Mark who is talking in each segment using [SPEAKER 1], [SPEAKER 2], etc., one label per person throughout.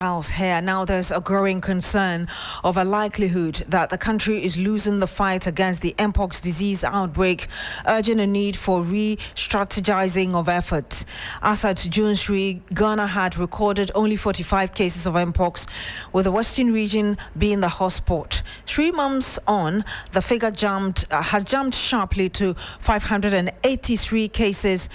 [SPEAKER 1] House here. Now there's a growing concern of a likelihood that the country is losing the fight against the Mpox disease outbreak, urging a need for re-strategizing of efforts. As at June 3, Ghana had recorded only 45 cases of Mpox, with the Western region being the hotspot. 3 months on, the figure has jumped sharply to 583 cases,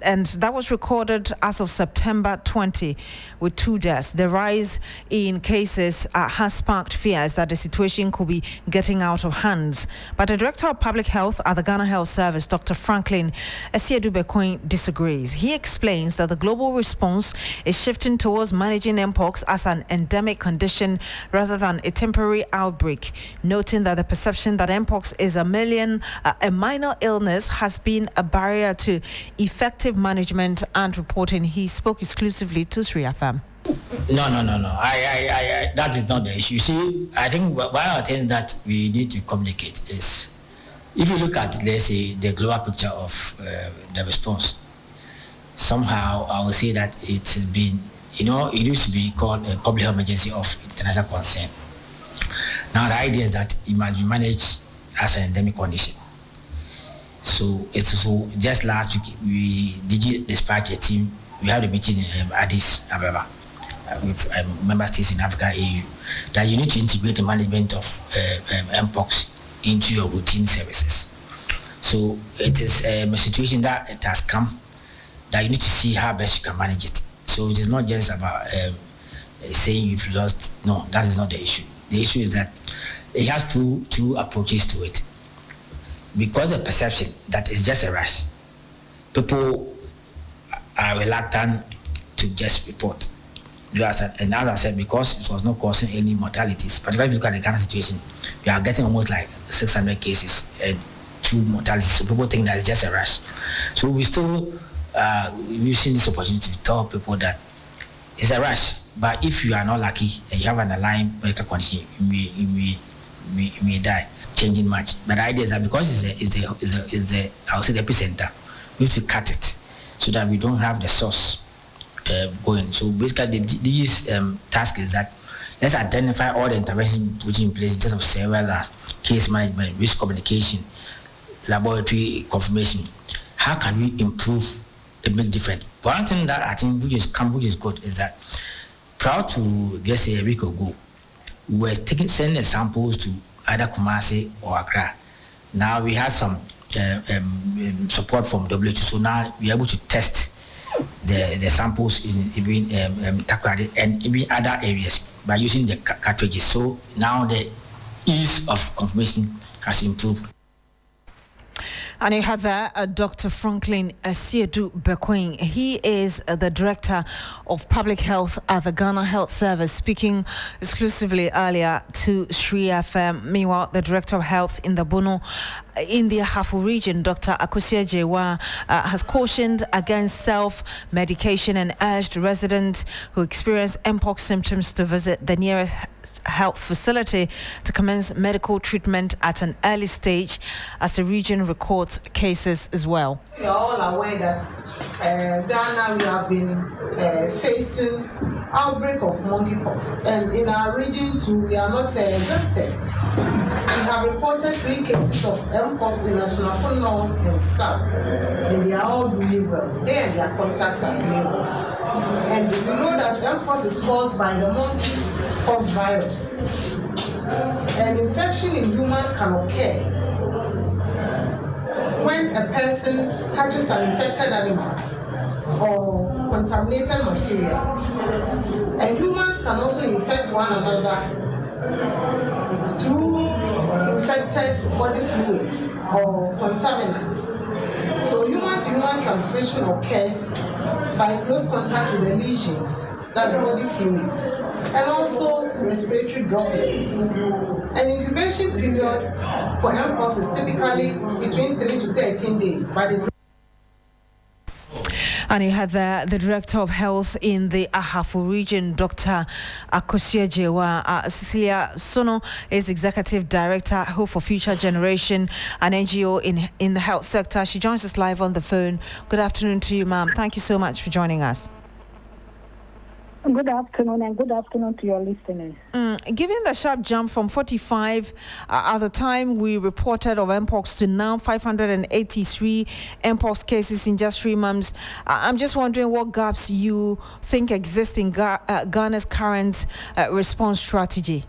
[SPEAKER 1] and that was recorded as of September 20, with 2 deaths. The rise in cases has sparked fears that the situation could be getting out of hands. But the Director of Public Health at the Ghana Health Service, Dr. Franklin Adu, disagrees. He explains that the global response is shifting towards managing Mpox as an endemic condition rather than a temporary outbreak, noting that the perception that Mpox is a minor illness has been a barrier to effective management and reporting. He spoke exclusively to 3FM.
[SPEAKER 2] No. That is not the issue. See, I think one of the things that we need to communicate is, if you look at, let's say, the global picture of the response, somehow I will say that it's been, it used to be called a public health emergency of international concern. Now the idea is that it must be managed as an endemic condition. So just last week we did dispatch a team. We had a meeting in Addis Ababa with member states in Africa, AU, that you need to integrate the management of Mpox into your routine services. So it is a situation that it has come that you need to see how best you can manage it. So it is not just about saying you've lost. No, that is not the issue. The issue is that it has two approaches to it. Because the perception that it's just a rush, people are reluctant to just report. And as I said, because it was not causing any mortalities, particularly if you look at the Ghana situation, we are getting almost like 600 cases and 2 mortalities. So people think that it's just a rush. So we still using this opportunity to tell people that it's a rush. But if you are not lucky and you have an underlying medical condition, you may die. Changing much. But the idea is that because it's the I would say the epicenter, we have to cut it so that we don't have the source going. So basically, this task is that let's identify all the interventions put in place in terms of several case management, risk communication, laboratory confirmation. How can we improve and make difference? One thing that I think which is good is that prior to just a week ago, we were sending samples to either Kumasi or Accra. Now we have some support from WHO, so now we are able to test the samples in even Takoradi and even other areas by using the cartridges. So now the ease of confirmation has improved.
[SPEAKER 1] And you had there Dr. Franklin Adu. He is the Director of Public Health at the Ghana Health Service, speaking exclusively earlier to 3FM. Meanwhile, the Director of Health in the Bono, in the Ahafo region, Dr. Akosua Agyemang, has cautioned against self-medication and urged residents who experience Mpox symptoms to visit the nearest health facility to commence medical treatment at an early stage, as the region records cases as well.
[SPEAKER 3] We are all aware that Ghana, we have been facing outbreak of monkeypox, and in our region too, we are not exempted. We have reported 3 cases of Mpox in Ashanti and South, and they are all doing well. They and their contacts are doing well. And we know that Mpox is caused by the monkeypox virus. An infection in human can occur when a person touches an infected animals or contaminated materials. And humans can also infect one another through infected body fluids or contaminants. So human-to-human transmission occurs by close contact with the lesions, that's body fluids, and also respiratory droplets. An incubation period for Mpox is typically between 3 to 13 days.
[SPEAKER 1] And you had the Director of Health in the Ahafo region, Dr. Akosua Agyemang. Cecilia Sono is Executive Director, Hope for Future Generation, an NGO in the health sector. She joins us live on the phone. Good afternoon to you, ma'am. Thank you so much for joining us.
[SPEAKER 4] Good afternoon, and good afternoon to your listeners.
[SPEAKER 1] Given the sharp jump from 45 at the time we reported of Mpox to now 583 Mpox cases in just 3 months, I'm just wondering what gaps you think exist in Ghana's current response strategy.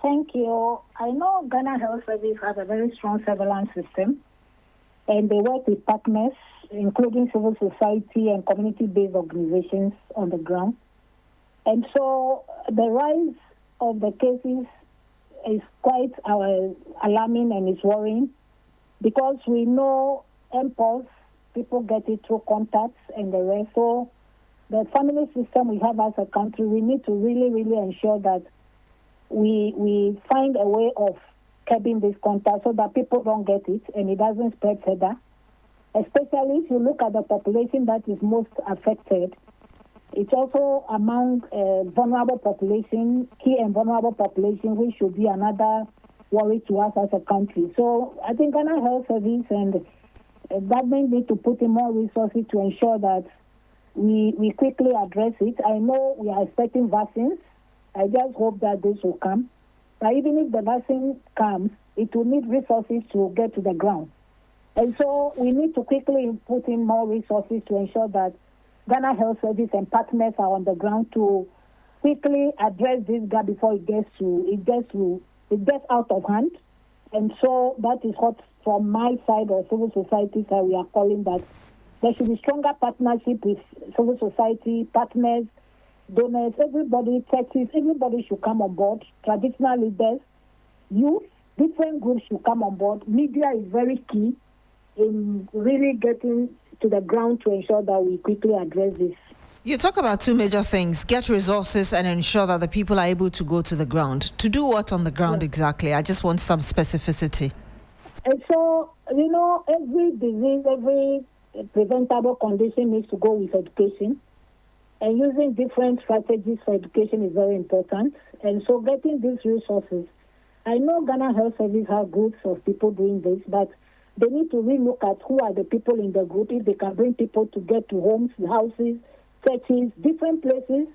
[SPEAKER 4] Thank you. I know Ghana Health Service has a very strong surveillance system, and they work with partners, including civil society and community-based organizations on the ground. And so the rise of the cases is quite alarming and is worrying, because we know Mpox, people get it through contacts and the rest. So the family system we have as a country, we need to really, really ensure that we find a way of curbing this contact so that people don't get it and it doesn't spread further. Especially if you look at the population that is most affected, it's also among vulnerable population, key and vulnerable population, which should be another worry to us as a country. So I think Ghana Health Service and government need to put in more resources to ensure that we quickly address it. I know we are expecting vaccines. I just hope that this will come. But even if the vaccine comes, it will need resources to get to the ground. And so we need to quickly put in more resources to ensure that Ghana Health Service and partners are on the ground to quickly address this gap before it gets out of hand. And so that is what, from my side or civil society side, we are calling that there should be stronger partnership with civil society, partners, donors, everybody, churches, everybody should come on board. Traditional leaders, youth, different groups should come on board. Media is very key in really getting to the ground to ensure that we quickly address this.
[SPEAKER 1] You talk about two major things: get resources and ensure that the people are able to go to the ground. To do what on the ground exactly? I just want some specificity.
[SPEAKER 4] And so, every disease, every preventable condition needs to go with education. And using different strategies for education is very important. And so getting these resources, I know Ghana Health Service have groups of people doing this, but they need to relook at who are the people in the group, if they can bring people to get to homes, houses, churches, different places.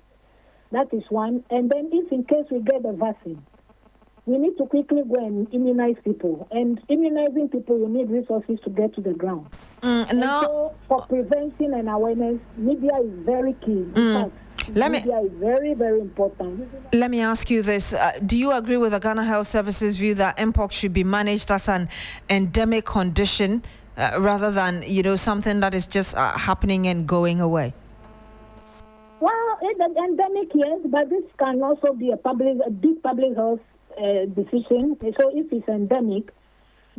[SPEAKER 4] That is one. And then if in case we get the vaccine, we need to quickly go and immunize people. And immunizing people, you need resources to get to the ground. So for prevention and awareness, media is very key. Media is very, very important.
[SPEAKER 1] Let me ask you this. Do you agree with the Ghana Health Services view that Mpox should be managed as an endemic condition rather than, something that is just happening and going away?
[SPEAKER 4] Well, it's an endemic, yes, but this can also be a big public health decision. So if it's endemic,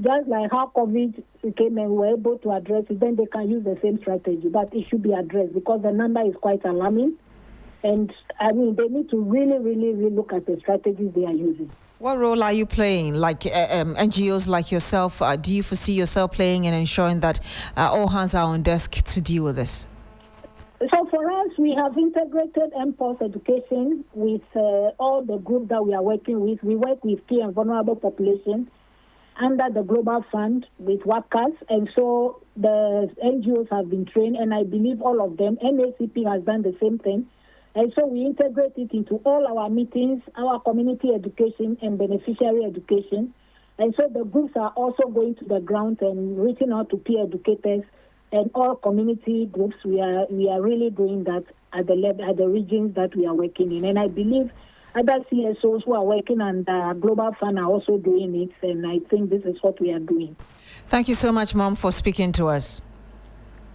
[SPEAKER 4] just like how COVID came and we were able to address it, then they can use the same strategy. But it should be addressed because the number is quite alarming. And they need to really, really, really look at the strategies they are using.
[SPEAKER 1] What role are you playing, like NGOs like yourself? Do you foresee yourself playing and ensuring that all hands are on desk to deal with this?
[SPEAKER 4] So for us, we have integrated Mpox education with all the groups that we are working with. We work with key and vulnerable population under the Global Fund with workers. And so the NGOs have been trained, and I believe all of them. NACP has done the same thing. And so we integrate it into all our meetings, our community education and beneficiary education. And so the groups are also going to the ground and reaching out to peer educators and all community groups. We are really doing that at the regions that we are working in. And I believe other CSOs who are working on the Global Fund are also doing it. And I think this is what we are doing.
[SPEAKER 1] Thank you so much, Mom, for speaking to us.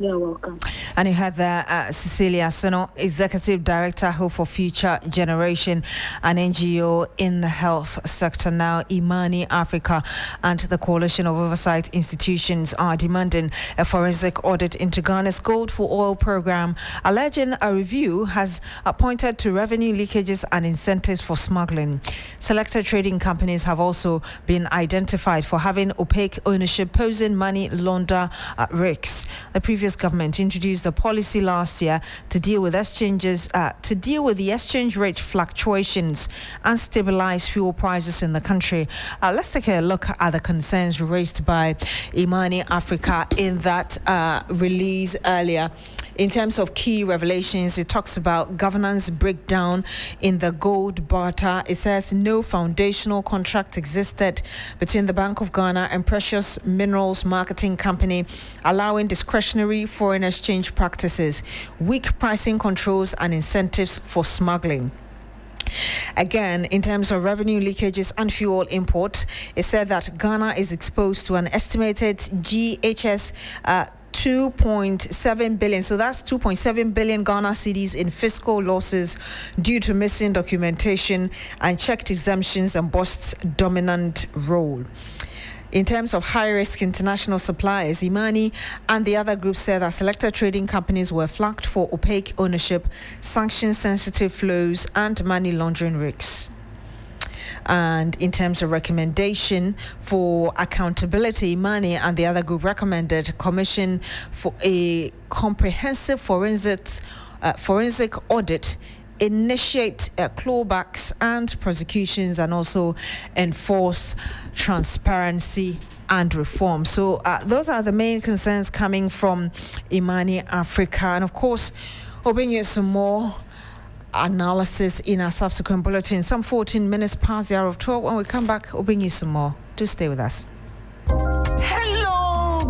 [SPEAKER 4] You're welcome.
[SPEAKER 1] And you had there Cecilia Sono, Executive Director, Hope for Future Generation, an NGO in the health sector. Now, IMANI Africa and the Coalition of Oversight Institutions are demanding a forensic audit into Ghana's gold for oil program, alleging a review has pointed to revenue leakages and incentives for smuggling. Selected trading companies have also been identified for having opaque ownership, posing money launder risks. The previous government introduced a policy last year to deal with the exchange rate fluctuations and stabilize fuel prices in the country. Let's take a look at the concerns raised by IMANI Africa in that release earlier. In terms of key revelations, it talks about governance breakdown in the gold barter. It says no foundational contract existed between the Bank of Ghana and Precious Minerals Marketing Company, allowing discretionary foreign exchange practices, weak pricing controls and incentives for smuggling. Again, in terms of revenue leakages and fuel import, it said that Ghana is exposed to an estimated GHS 2.7 billion. So that's 2.7 billion Ghana cedis in fiscal losses due to missing documentation and checked exemptions and BOST's dominant role. In terms of high-risk international suppliers, IMANI and the other groups said that selected trading companies were flagged for opaque ownership, sanction-sensitive flows, and money laundering risks. And in terms of recommendation for accountability, IMANI and the other group recommended commission for a comprehensive forensic audit, initiate clawbacks and prosecutions, and also enforce transparency and reform. So those are the main concerns coming from IMANI Africa. And of course, we'll bring you some more analysis in our subsequent bulletin. Some 14 minutes past the hour of 12. When we come back, we'll bring you some more. Do stay with us.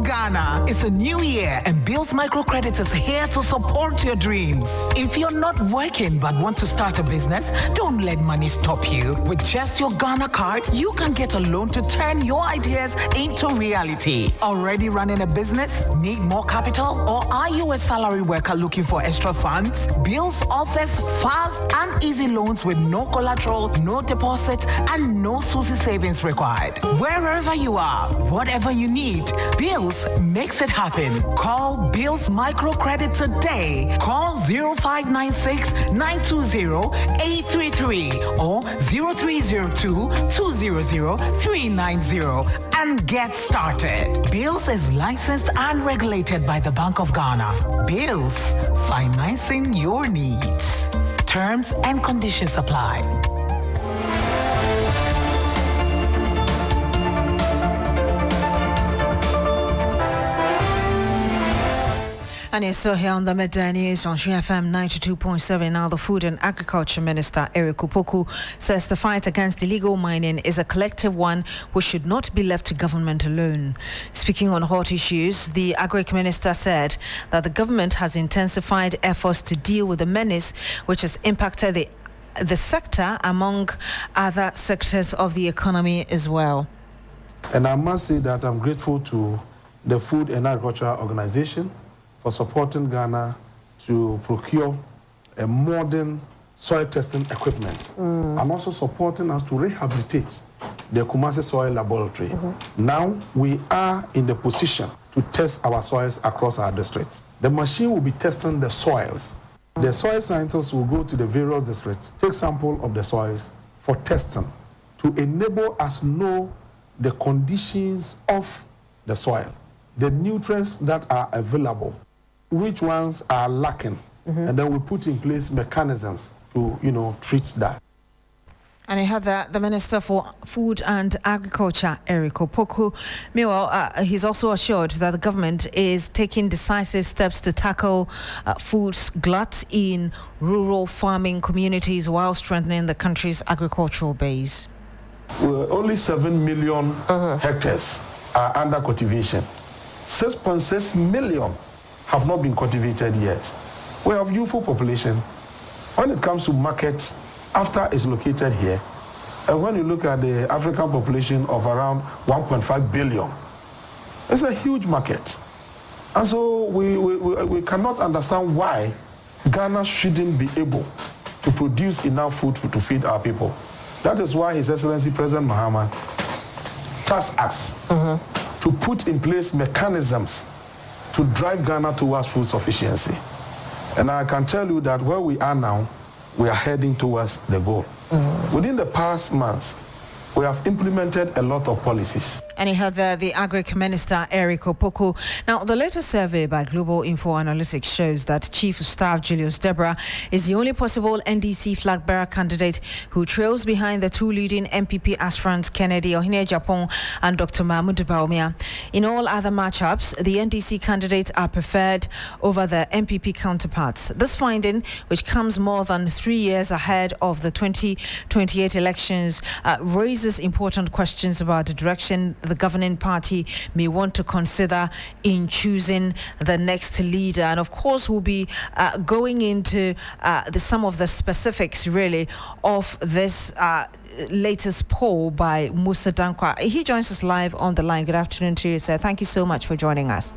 [SPEAKER 5] Ghana. It's a new year and Bills Microcredit is here to support your dreams. If you're not working but want to start a business, don't let money stop you. With just your Ghana card, you can get a loan to turn your ideas into reality. Already running a business? Need more capital? Or are you a salary worker looking for extra funds? Bills offers fast and easy loans with no collateral, no deposit, and no SUSI savings required. Wherever you are, whatever you need, Bills makes it happen. Call Bills Microcredit today. Call 0596 920 833 or 0302 200 390 and get started. Bills is licensed and regulated by the Bank of Ghana. Bills, financing your needs. Terms and conditions apply.
[SPEAKER 1] And you're still here on the Midday News on FM 92.7. Now, the Food and Agriculture Minister, Eric Opoku, says the fight against illegal mining is a collective one which should not be left to government alone. Speaking on hot issues, the Agric Minister said that the government has intensified efforts to deal with the menace which has impacted the sector among other sectors of the economy as well.
[SPEAKER 6] And I must say that I'm grateful to the Food and Agriculture Organization for supporting Ghana to procure a modern soil testing equipment and also supporting us to rehabilitate the Kumasi Soil Laboratory. Now we are in the position to test our soils across our districts. The machine will be testing the soils. The soil scientists will go to the various districts, take sample of the soils for testing to enable us know the conditions of the soil, the nutrients that are available, which ones are lacking, and then we put in place mechanisms to, treat that.
[SPEAKER 1] And you heard that the Minister for Food and Agriculture, Eric Opoku. Meanwhile, he's also assured that the government is taking decisive steps to tackle food glut in rural farming communities while strengthening the country's agricultural base.
[SPEAKER 6] Only 7 million hectares are under cultivation. 6.6 million have not been cultivated yet. We have youthful population. When it comes to market, after it's located here, and when you look at the African population of around 1.5 billion, it's a huge market. And so we cannot understand why Ghana shouldn't be able to produce enough food to feed our people. That is why His Excellency President Mahama tasked us to put in place mechanisms to drive Ghana towards food sufficiency. And I can tell you that where we are now, we are heading towards the goal. Within the past months, We have implemented a lot of policies.
[SPEAKER 1] And you heard the Agric Minister, Eric Opoku. Now, the latest survey by Global InfoAnalytics shows that Chief of Staff Julius Deborah is the only possible NDC flag bearer candidate who trails behind the two leading MPP aspirants, Kennedy Agyemang and Dr. Mahmoud Bawumia. In all other matchups, the NDC candidates are preferred over the MPP counterparts. This finding, which comes more than 3 years ahead of the 2028 elections, raises important questions about the direction the governing party may want to consider in choosing the next leader. And of course, we'll be going into some of the specifics, really, of this latest poll by Musa Dankwa. He joins us live on the line. Good afternoon to you, sir. Thank you so much for joining us.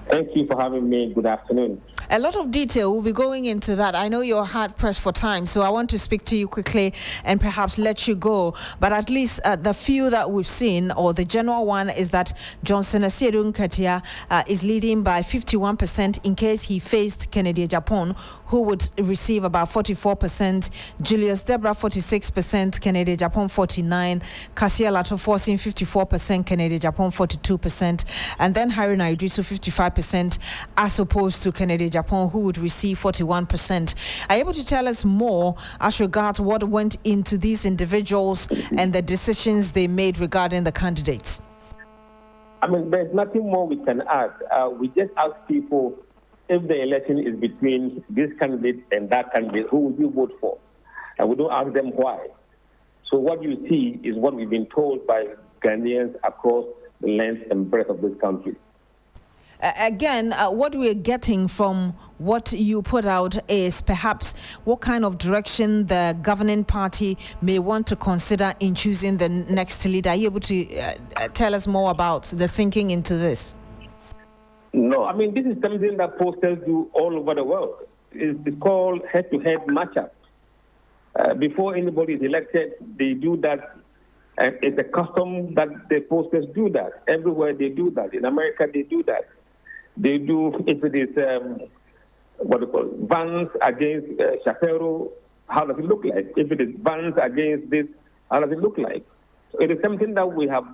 [SPEAKER 7] Thank you for having me. Good afternoon.
[SPEAKER 1] A lot of detail. We'll be going into that. I know you're hard pressed for time, so I want to speak to you quickly and perhaps let you go. But at least the few that we've seen, or the general one, is that Johnson Asiedu Nkatia is leading by 51% in case he faced Kennedy Agyemang, who would receive about 44%. Julius Deborah 46%, Kennedy Agyemang 49%, Kasia Lato forcing 54%, Kennedy Agyemang 42%, and then Haruna Idrisu 55%, as opposed to Kennedy Agyemang, who would receive 41%. Are you able to tell us more as regards what went into these individuals and the decisions they made regarding the candidates?
[SPEAKER 7] I mean, there's nothing more we can add. We just ask people, if the election is between this candidate and that candidate, who would you vote for? And we don't ask them why. So what you see is what we've been told by Ghanaians across the length and breadth of this country.
[SPEAKER 1] Again, what we're getting from what you put out is perhaps what kind of direction the governing party may want to consider in choosing the next leader. Are you able to tell us more about the thinking into this?
[SPEAKER 7] No, I mean, this is something that posters do all over the world. It's called head-to-head matchup. Before anybody is elected, they do that. And it's a custom that the posters do that. Everywhere they do that. In America, they do that. They do, if it is, Vance against Shapiro, how does it look like? If it is Vance against this, how does it look like? So it is something that we have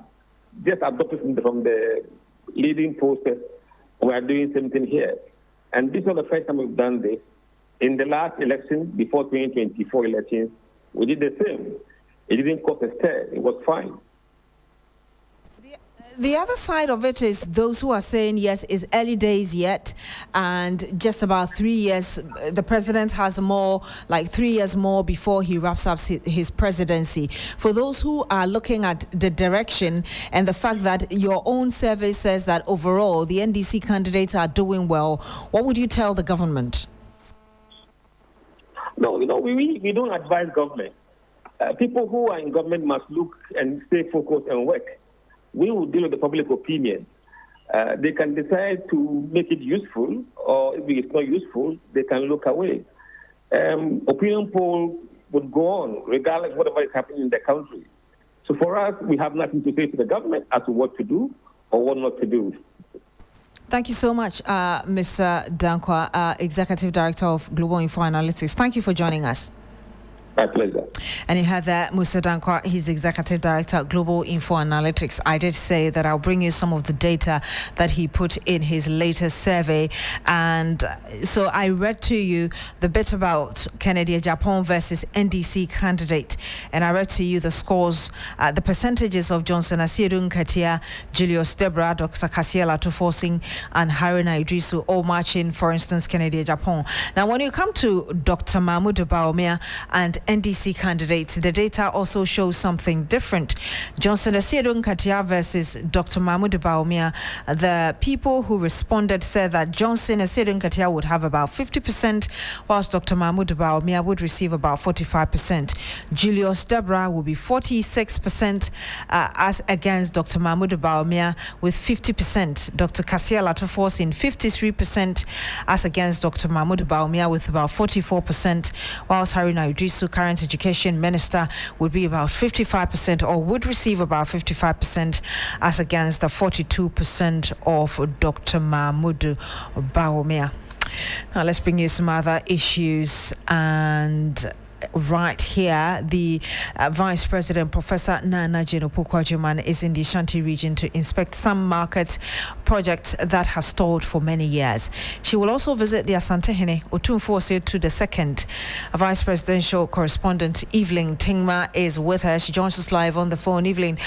[SPEAKER 7] just adopted from the leading posters. We are doing something here. And this is the first time we've done this. In the last election, before 2024 elections, we did the same. It didn't cause a stir. It was fine.
[SPEAKER 1] The other side of it is those who are saying, yes, it's early days yet, and just about 3 years, the president has more, like 3 years more before he wraps up his presidency. For those who are looking at the direction and the fact that your own survey says that overall the NDC candidates are doing well, what would you tell the government?
[SPEAKER 7] No, we don't advise government. People who are in government must look and stay focused and work. We will deal with the public opinion. They can decide to make it useful, or if it's not useful, they can look away. Opinion poll would go on, regardless of whatever is happening in the country. So for us, we have nothing to say to the government as to what to do or what not to do.
[SPEAKER 1] Thank you so much, Mr. Dankwa, Executive Director of Global InfoAnalytics. Thank you for joining us.
[SPEAKER 7] My pleasure.
[SPEAKER 1] And you had that, Musa Dankwa, he's Executive Director at Global InfoAnalytics. I did say that I'll bring you some of the data that he put in his latest survey. And so I read to you the bit about Kennedy Agyemang versus NDC candidate. And I read to you the scores, the percentages of Johnson Asiedu Nkatia, Julius Deborah, Dr. Kasia Lato and Haruna Idrisu all matching, for instance, Kennedy Agyemang. Now, when you come to Dr. Mahmoud Bawumia and NDC candidates, the data also shows something different. Johnson Asiedu Nkatia versus Dr. Mahmoud Bawumia. The people who responded said that Johnson Asiedu Nkatia would have about 50%, whilst Dr. Mahmoud Bawumia would receive about 45%. Julius Deborah will be 46% as against Dr. Mahmoud Bawumia with 50%. Dr. Kasia Lato in 53% as against Dr. Mahmoud Bawumia with about 44%, whilst Haruna Idrisu, current education minister, would be about 55% or would receive about 55% as against the 42% of Dr. Mahmoud Bawumia. Now let's bring you some other issues, and right here. The Vice President, Professor Naana Jane Opoku Agyemang, is in the Ashanti region to inspect some market projects that have stalled for many years. She will also visit the Asante Otumfuose to the second. Vice Presidential Correspondent Evelyn Tingma is with her. She joins us live on the phone. Evelyn,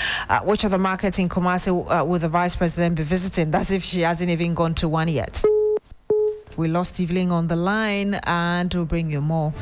[SPEAKER 1] which of the markets in Kumasi will the Vice President be visiting? That's if she hasn't even gone to one yet. We lost Evelyn on the line, and we'll bring you more.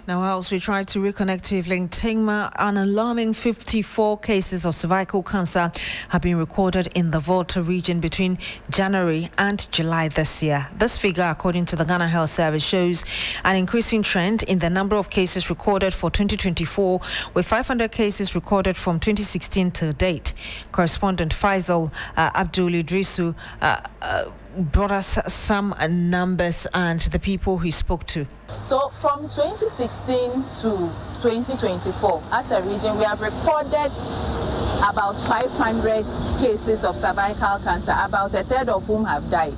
[SPEAKER 1] Now, else we tried to reconnect to Evelyn Tingma. An alarming 54 cases of cervical cancer have been recorded in the Volta region between January and July this year. This figure, according to the Ghana Health Service, shows an increasing trend in the number of cases recorded for 2024, with 500 cases recorded from 2016 to date. Correspondent Faisal Abdul Idrisu brought us some numbers and the people he spoke to.
[SPEAKER 8] So from 2016 to 2024, as a region, we have recorded about 500 cases of cervical cancer, about a third of whom have died.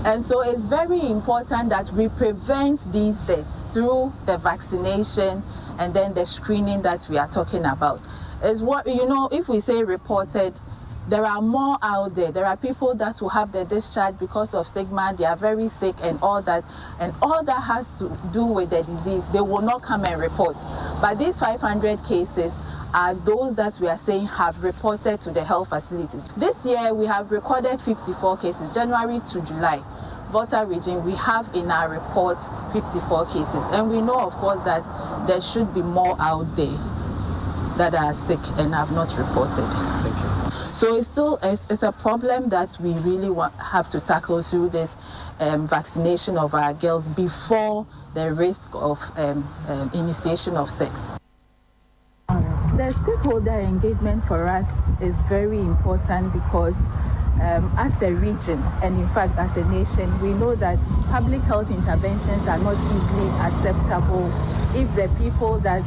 [SPEAKER 8] And so it's very important that we prevent these deaths through the vaccination and then the screening that we are talking about. Is what, if we say reported, there are more out there. There are people that will have their discharge because of stigma. They are very sick and all that. And all that has to do with the disease, they will not come and report. But these 500 cases are those that we are saying have reported to the health facilities. This year, we have recorded 54 cases, January to July. Volta region, we have in our report 54 cases. And we know, of course, that there should be more out there that are sick and have not reported. Thank you. So it's a problem that we really have to tackle through this vaccination of our girls before the risk of initiation of sex. The stakeholder engagement for us is very important because as a region and in fact as a nation, we know that public health interventions are not easily acceptable if the people that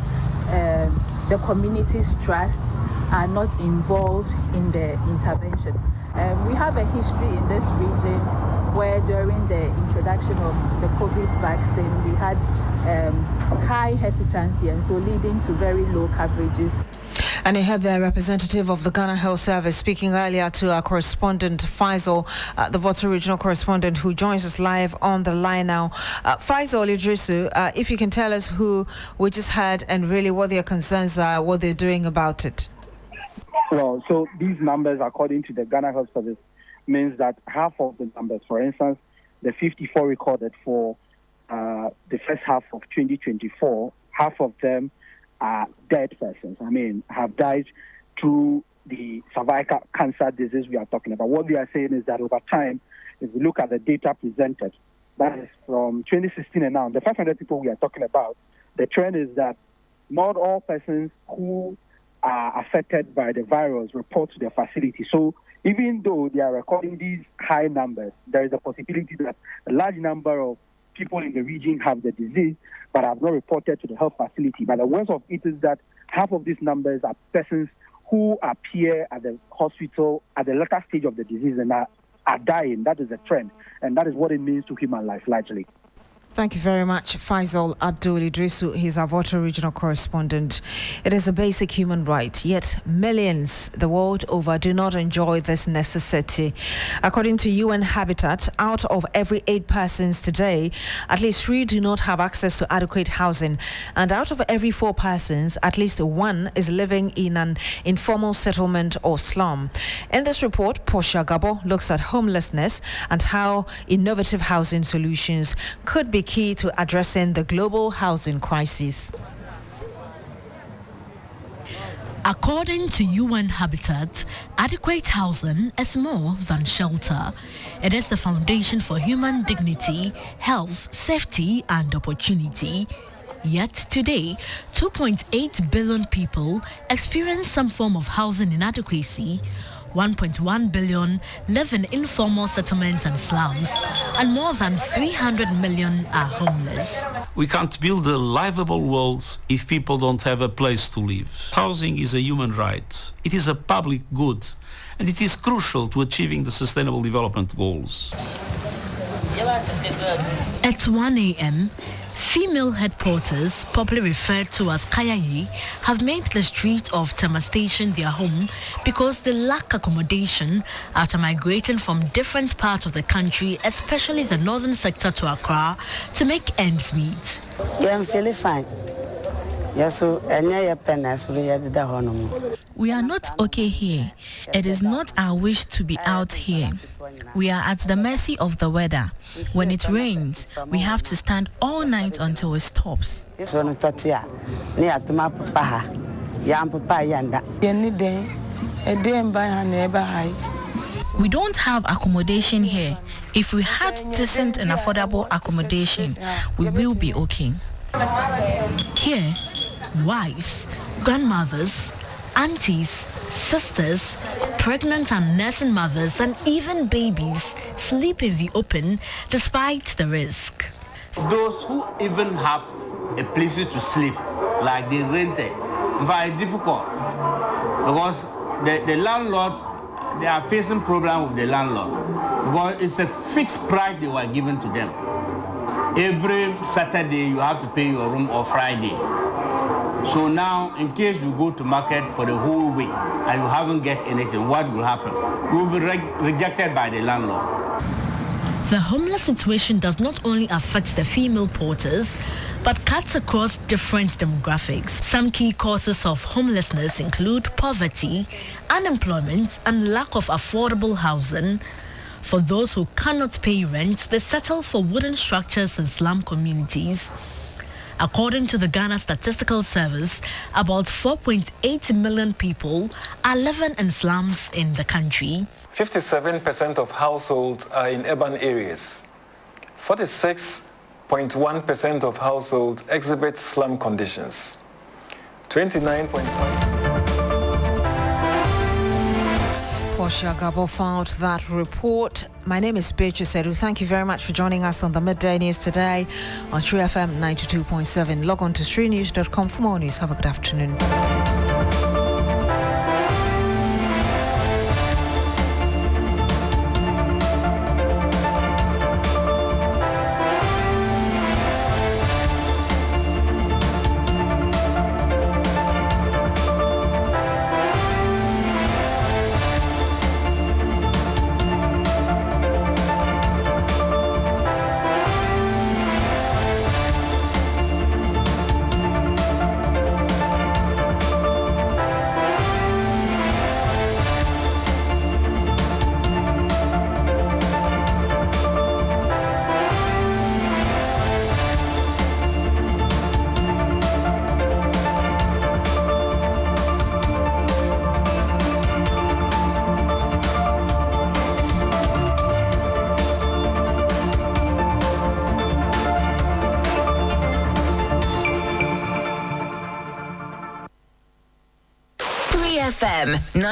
[SPEAKER 8] the communities trust are not involved in the intervention. We have a history in this region where during the introduction of the COVID vaccine, we had high hesitancy and so leading to very low coverages.
[SPEAKER 1] And you heard the representative of the Ghana Health Service speaking earlier to our correspondent Faisal, the Volta regional correspondent who joins us live on the line now. Faisal Idrisu, if you can tell us who we just heard and really what their concerns are, what they're doing about it.
[SPEAKER 9] Well, so these numbers, according to the Ghana Health Service, means that half of the numbers, for instance, the 54 recorded for the first half of 2024, half of them are dead persons. Have died through the cervical cancer disease we are talking about. What we are saying is that over time, if we look at the data presented, that is from 2016 and now, the 500 people we are talking about, the trend is that not all persons who are affected by the virus report to their facility. So even though they are recording these high numbers, there is a possibility that a large number of people in the region have the disease but have not reported to the health facility. But the worst of it is that half of these numbers are persons who appear at the hospital at the later stage of the disease and are dying. That is a trend, and that is what it means to human life largely.
[SPEAKER 1] Thank you very much, Faisal Abdul Idrisu. He's our Volta regional correspondent. It is a basic human right, yet millions the world over do not enjoy this necessity. According to UN Habitat, out of every 8 persons today, at least 3 do not have access to adequate housing. And out of every 4 persons, at least 1 is living in an informal settlement or slum. In this report, Portia Gabo looks at homelessness and how innovative housing solutions could be key to addressing the global housing crisis.
[SPEAKER 10] According to UN Habitat, adequate housing is more than shelter. It is the foundation for human dignity, health, safety, and opportunity. Yet today, 2.8 billion people experience some form of housing inadequacy. 1.1 billion live in informal settlements and slums, and more than 300 million are homeless.
[SPEAKER 11] We can't build a livable world if people don't have a place to live. Housing is a human right. It is a public good, and it is crucial to achieving the Sustainable Development Goals.
[SPEAKER 10] At 1 a.m., female headquarters, popularly referred to as Kayayi, have made the street of Tema Station their home because they lack accommodation after migrating from different parts of the country, especially the northern sector to Accra, to make ends meet.
[SPEAKER 12] Yeah, I'm feeling fine. Yes, so
[SPEAKER 13] we are not okay here. It is not our wish to be out here. We are at the mercy of the weather. When it rains, we have to stand all night until it stops.
[SPEAKER 10] We don't have accommodation here. If we had decent and affordable accommodation, we will be okay. Here, wives, grandmothers, aunties, sisters, pregnant and nursing mothers, and even babies sleep in the open despite the risk.
[SPEAKER 14] Those who even have a place to sleep, like they rented, very difficult because the landlord, they are facing problem with the landlord because it's a fixed price they were given to them. Every Saturday you have to pay your room or Friday. So now, in case you go to market for the whole week and you haven't get anything, what will happen? You will be rejected by the landlord.
[SPEAKER 10] The homeless situation does not only affect the female porters, but cuts across different demographics. Some key causes of homelessness include poverty, unemployment, and lack of affordable housing. For those who cannot pay rent, they settle for wooden structures in slum communities. According to the Ghana Statistical Service, about 4.8 million people are living in slums in the country.
[SPEAKER 15] 57% of households are in urban areas. 46.1% of households exhibit slum conditions. 29.5%.
[SPEAKER 1] Portia Gabo found that report. My name is Beatrice Adu. Thank you very much for joining us on the Midday News today on True FM 92.7. Log on to streetnews.com for more news. Have a good afternoon.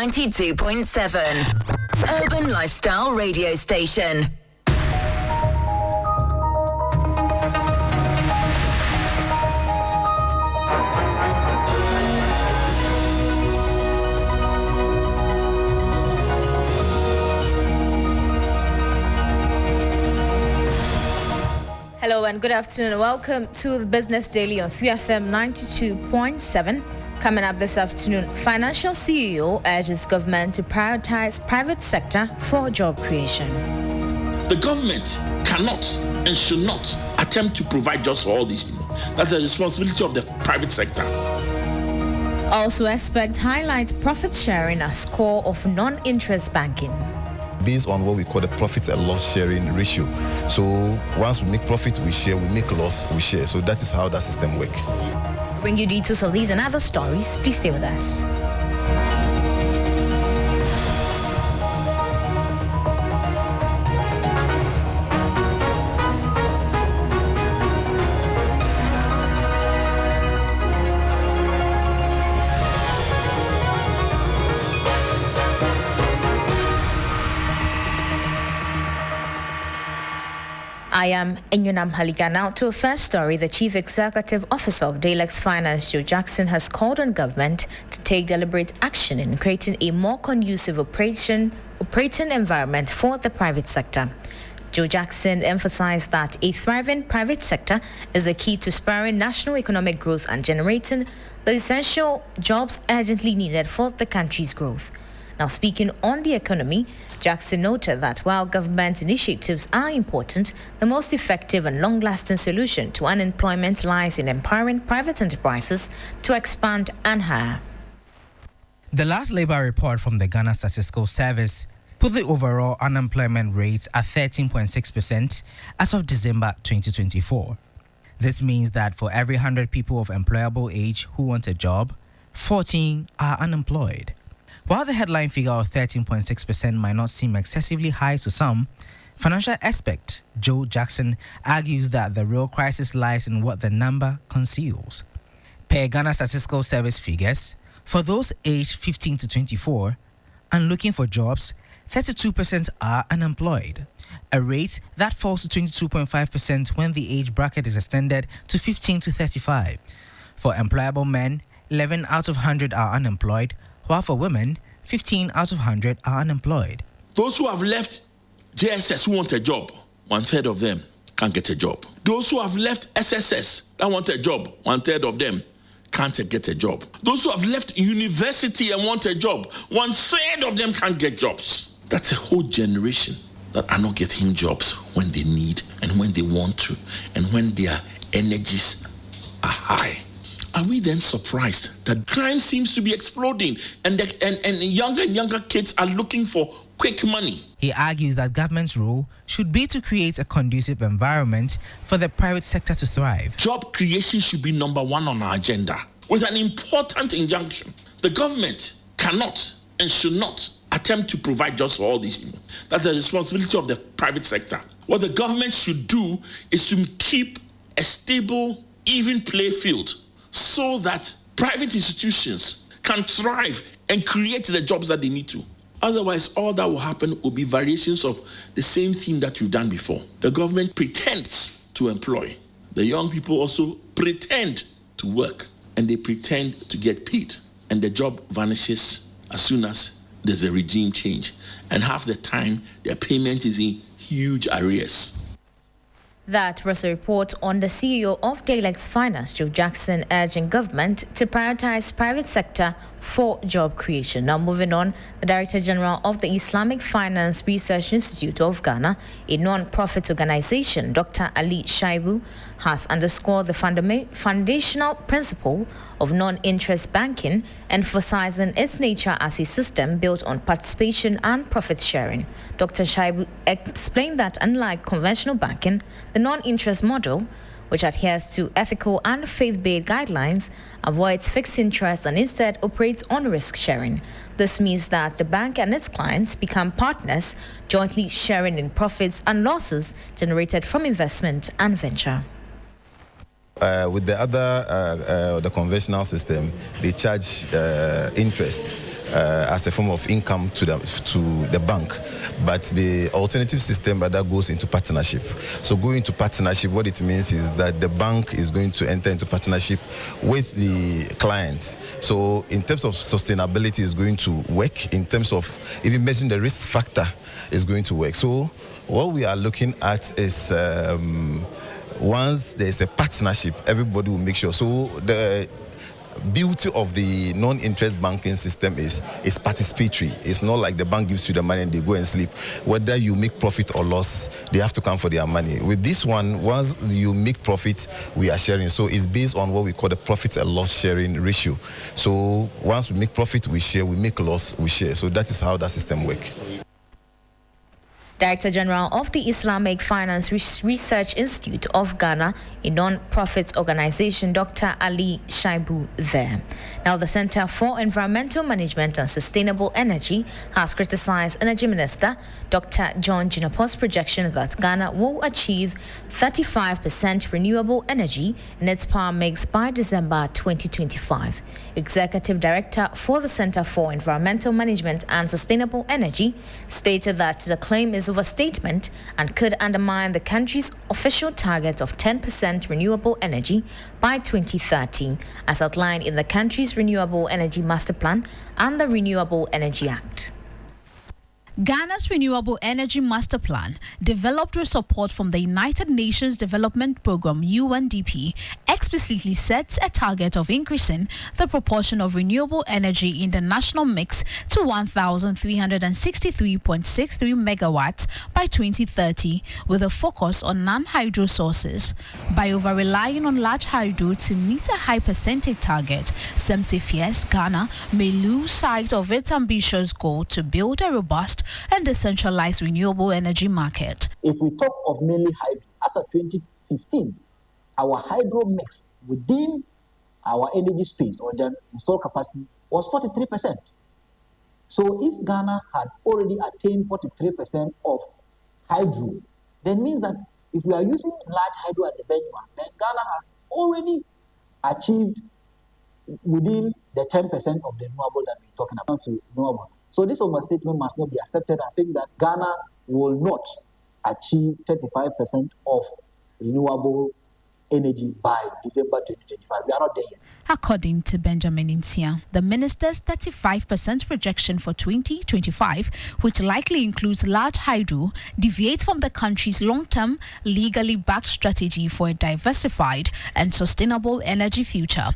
[SPEAKER 16] 92.7 Urban Lifestyle Radio Station.
[SPEAKER 17] Hello and good afternoon. Welcome to the Business Daily on 3FM 92.7. Coming up this afternoon, financial CEO urges government to prioritize private sector for job creation.
[SPEAKER 18] The government cannot and should not attempt to provide jobs for all these people. That's the responsibility of the private sector.
[SPEAKER 17] Also, experts highlight profit sharing as core of non-interest banking.
[SPEAKER 19] Based on what we call the profit and loss sharing ratio. So once we make profit, we share, we make loss, we share. So that is how that system works.
[SPEAKER 17] Bring you details of these and other stories. Please stay with us. I am Inyunam Haliga. Now to a first story. The Chief Executive Officer of Daylex Finance, Joe Jackson, has called on government to take deliberate action in creating a more conducive operating environment for the private sector. Joe Jackson emphasized that a thriving private sector is the key to spurring national economic growth and generating the essential jobs urgently needed for the country's growth. Now, speaking on the economy, Jackson noted that while government initiatives are important, the most effective and long-lasting solution to unemployment lies in empowering private enterprises to expand and hire.
[SPEAKER 20] The last labor report from the Ghana Statistical Service put the overall unemployment rate at 13.6% as of December 2024. This means that for every 100 people of employable age who want a job, 14 are unemployed. While the headline figure of 13.6% might not seem excessively high to some, financial expert Joe Jackson argues that the real crisis lies in what the number conceals. Per Ghana Statistical Service figures, for those aged 15 to 24 and looking for jobs, 32% are unemployed, a rate that falls to 22.5% when the age bracket is extended to 15 to 35. For employable men, 11 out of 100 are unemployed, while for women, 15 out of 100 are unemployed.
[SPEAKER 18] Those who have left JSS who want a job, 1/3 of them can't get a job. Those who have left SSS that want a job, 1/3 of them can't get a job. Those who have left university and want a job, 1/3 of them can't get jobs. That's a whole generation that are not getting jobs when they need and when they want to and when their energies are high. Are we then surprised that crime seems to be exploding and younger kids are looking for quick money?
[SPEAKER 20] He argues that government's role should be to create a conducive environment for the private sector to thrive.
[SPEAKER 18] Job creation should be number one on our agenda, with an important injunction. The government cannot and should not attempt to provide jobs for all these people. That's the responsibility of the private sector. What the government should do is to keep a stable, even play field so that private institutions can thrive and create the jobs that they need to. Otherwise, all that will happen will be variations of the same thing that you've done before. The government pretends to employ. The young people also pretend to work, and they pretend to get paid. And the job vanishes as soon as there's a regime change. And half the time, their payment is in huge arrears.
[SPEAKER 17] That was a report on the CEO of Daylex Finance, Joe Jackson, urging government to prioritize private sector for job creation. Now moving on, the Director General of the Islamic Finance Research Institute of Ghana, a non-profit organization, Dr. Ali Shaibu, has underscored the foundational principle of non-interest banking, emphasizing its nature as a system built on participation and profit sharing. Dr. Shaibu explained that unlike conventional banking, the non-interest model, which adheres to ethical and faith-based guidelines, avoids fixed interest and instead operates on risk sharing. This means that the bank and its clients become partners, jointly sharing in profits and losses generated from investment and venture.
[SPEAKER 19] With the other, the conventional system, they charge interest as a form of income to the bank. But the alternative system rather goes into partnership. So going into partnership, what it means is that the bank is going to enter into partnership with the clients. So in terms of sustainability, is going to work. In terms of even measuring the risk factor, is going to work. So what we are looking at is once there's a partnership, everybody will make sure. So the beauty of the non-interest banking system is participatory. It's not like the bank gives you the money and they go and sleep. Whether you make profit or loss, they have to come for their money. With this one, once you make profit, we are sharing. So it's based on what we call the profit and loss sharing ratio. So once we make profit, we share. We make loss, we share. So that is how that system works.
[SPEAKER 17] Director General of the Islamic Finance Research Institute of Ghana, a non-profit organization, Dr. Ali Shaibu there. Now, the Center for Environmental Management and Sustainable Energy has criticized Energy Minister Dr. John Jinapor's projection that Ghana will achieve 35% renewable energy in its power mix by December 2025. Executive Director for the Center for Environmental Management and Sustainable Energy stated that the claim is as overstatement and could undermine the country's official target of 10% renewable energy by 2030, as outlined in the country's Renewable Energy Master Plan and the Renewable Energy Act.
[SPEAKER 10] Ghana's Renewable Energy Master Plan, developed with support from the United Nations Development Programme (UNDP), explicitly sets a target of increasing the proportion of renewable energy in the national mix to 1,363.63 megawatts by 2030, with a focus on non-hydro sources. By over-relying on large hydro to meet a high percentage target, SEMSE fears Ghana may lose sight of its ambitious goal to build a robust and decentralized renewable energy market.
[SPEAKER 21] If we talk of mainly hydro, as of 2015, our hydro mix within our energy space or the installed capacity was 43%. So if Ghana had already attained 43% of hydro, then means that if we are using large hydro at the benchmark, then Ghana has already achieved within the 10% of the renewable that we're talking about to renewable. So this overstatement must not be accepted. I think that Ghana will not achieve 35% of renewable energy by December 2025. We are not there yet.
[SPEAKER 10] According to Benjamin Insia, the minister's 35% projection for 2025, which likely includes large hydro, deviates from the country's long-term, legally backed strategy for a diversified and sustainable energy future.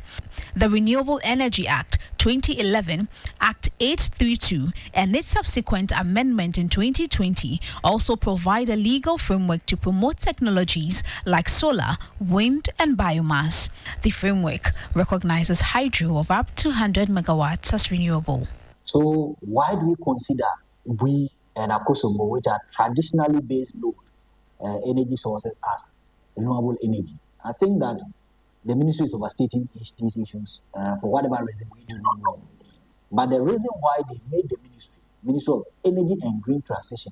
[SPEAKER 10] The Renewable Energy Act 2011, Act 832, and its subsequent amendment in 2020 also provide a legal framework to promote technologies like solar, wind, and biomass. The framework recognizes hydro of up to 100 megawatts as renewable.
[SPEAKER 21] So why do we consider we and Akosombo, which are traditionally based load energy sources, as renewable energy? I think that the ministry is overstating these issues for whatever reason we do not know. But the reason why they made the Ministry of Energy and Green Transition,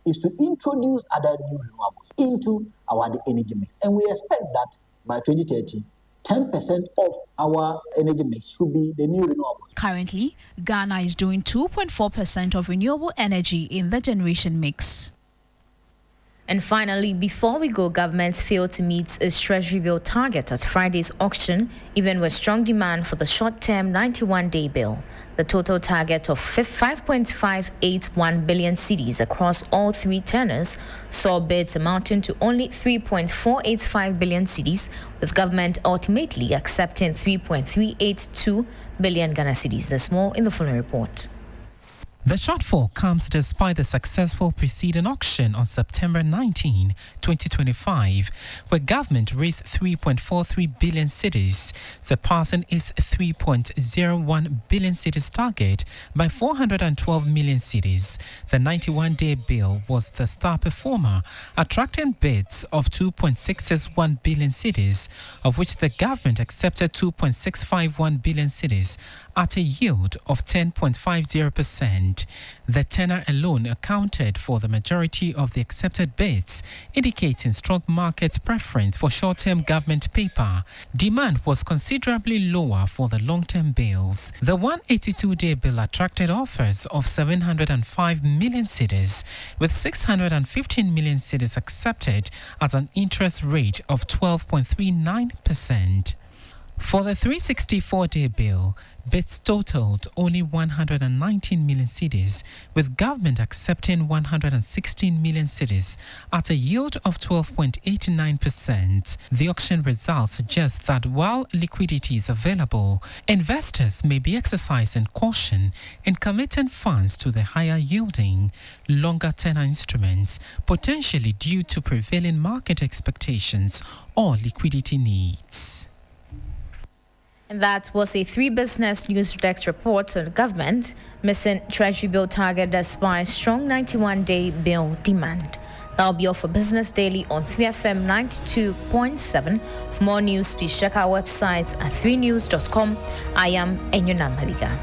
[SPEAKER 21] is to introduce other new renewables into our energy mix. And we expect that by 2030, 10% of our energy mix should be the new renewables.
[SPEAKER 10] Currently, Ghana is doing 2.4% of renewable energy in the generation mix.
[SPEAKER 17] And finally, before we go, government failed to meet its Treasury bill target at Friday's auction, even with strong demand for the short-term 91-day bill. The total target of 5.581 billion cedis across all three tenors saw bids amounting to only 3.485 billion cedis, with government ultimately accepting 3.382 billion Ghana cedis. There's more in the following report.
[SPEAKER 22] The shortfall comes despite the successful preceding auction on September 19, 2025, where government raised 3.43 billion cedis, surpassing its 3.01 billion cedis target by 412 million cedis. The 91-day bill was the star performer, attracting bids of 2.661 billion cedis, of which the government accepted 2.651 billion cedis at a yield of 10.50%. The tenor alone accounted for the majority of the accepted bids, indicating strong market preference for short-term government paper. Demand was considerably lower for the long-term bills. The 182-day bill attracted offers of 705 million cedis, with 615 million cedis accepted at an interest rate of 12.39%. For the 364-day bill, bids totaled only 119 million cedis, with government accepting 116 million cedis at a yield of 12.89%. The auction results suggest that while liquidity is available, investors may be exercising caution in committing funds to the higher yielding, longer tenor instruments, potentially due to prevailing market expectations or liquidity needs.
[SPEAKER 17] And that was a 3 Business News Desk report on government missing Treasury bill target despite strong 91-day bill demand. That'll be all for Business Daily on 3FM 92.7. For more news, please check our website at 3news.com. I am Enyona Maliga.